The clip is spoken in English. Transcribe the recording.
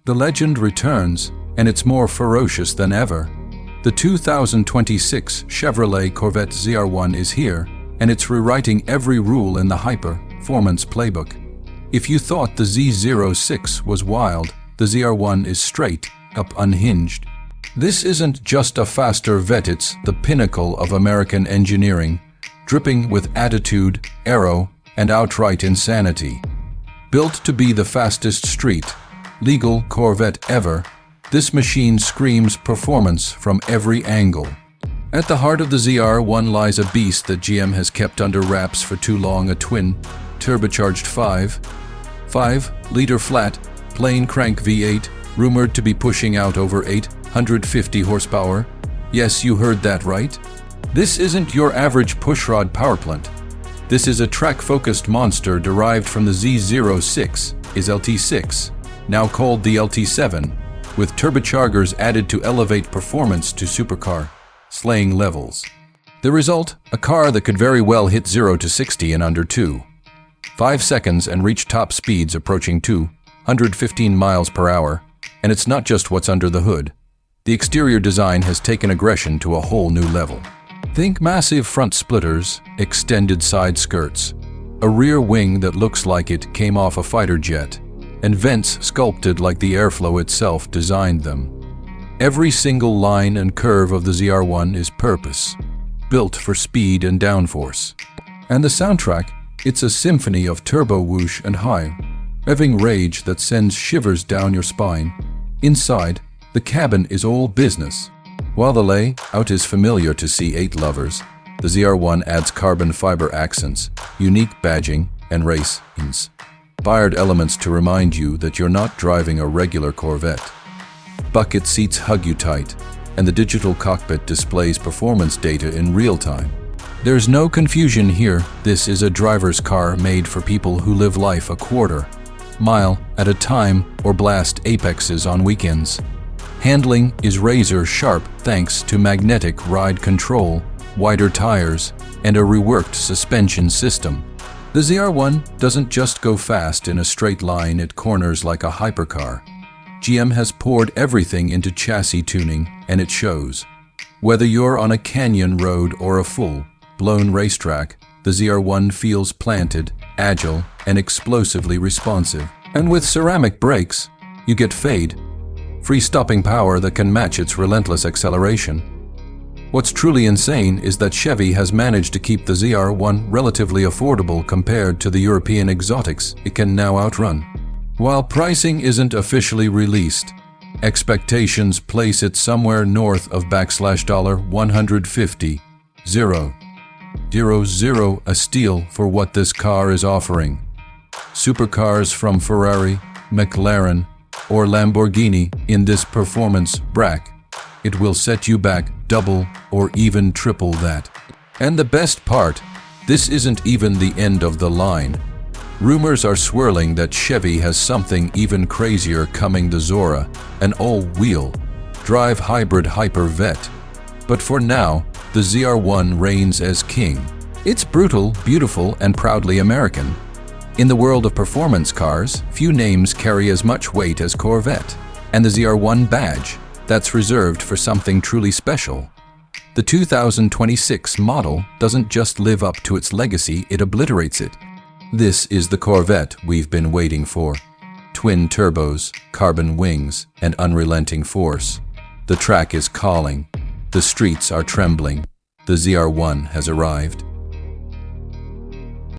The legend returns, and it's more ferocious than ever. The 2026 Chevrolet Corvette ZR1 is here, and it's rewriting every rule in the high-performance playbook. If you thought the Z06 was wild, the ZR1 is straight up unhinged. This isn't just a faster vet, it's the pinnacle of American engineering, dripping with attitude, aero, and outright insanity. Built to be the fastest street legal Corvette ever, this machine screams performance from every angle. At the heart of the ZR1 lies a beast that GM has kept under wraps for too long, a twin-turbocharged 5.5-liter flat, plain crank V8, rumored to be pushing out over 850 horsepower. Yes, you heard that right. This isn't your average pushrod powerplant. This is a track-focused monster derived from the Z06, is LT6, now called the LT7, with turbochargers added to elevate performance to supercar slaying levels. The result? A car that could very well hit 0 to 60 in under 2.5 seconds and reach top speeds approaching 215 miles per hour. And it's not just what's under the hood. The exterior design has taken aggression to a whole new level. Think massive front splitters, extended side skirts, a rear wing that looks like it came off a fighter jet, and vents sculpted like the airflow itself designed them. Every single line and curve of the ZR1 is purpose, built for speed and downforce. And the soundtrack? It's a symphony of turbo whoosh and high, revving rage that sends shivers down your spine. Inside, the cabin is all business. While the layout is familiar to C8 lovers, the ZR1 adds carbon fiber accents, unique badging, and race-inspired elements to remind you that you're not driving a regular Corvette. Bucket seats hug you tight, and the digital cockpit displays performance data in real time. There's no confusion here. This is a driver's car made for people who live life a quarter-mile at a time or blast apexes on weekends. Handling is razor sharp thanks to magnetic ride control, wider tires, and a reworked suspension system. The ZR1 doesn't just go fast in a straight line, it corners like a hypercar. GM has poured everything into chassis tuning, and it shows. Whether you're on a canyon road or a full-blown racetrack, the ZR1 feels planted, agile, and explosively responsive. And with ceramic brakes, you get fade-free stopping power that can match its relentless acceleration. What's truly insane is that Chevy has managed to keep the ZR1 relatively affordable compared to the European exotics it can now outrun. While pricing isn't officially released, expectations place it somewhere north of $150,000, a steal for what this car is offering. Supercars from Ferrari, McLaren, or Lamborghini in this performance bracket, it will set you back double or even triple that. And the best part, this isn't even the end of the line. Rumors are swirling that Chevy has something even crazier coming, the Zora, an all-wheel drive hybrid hyper-vet. But for now, the ZR1 reigns as king. It's brutal, beautiful, and proudly American. In the world of performance cars, few names carry as much weight as Corvette, and the ZR1 badge, that's reserved for something truly special. The 2026 model doesn't just live up to its legacy, it obliterates it. This is the Corvette we've been waiting for. Twin turbos, carbon wings, and unrelenting force. The track is calling. The streets are trembling. The ZR1 has arrived.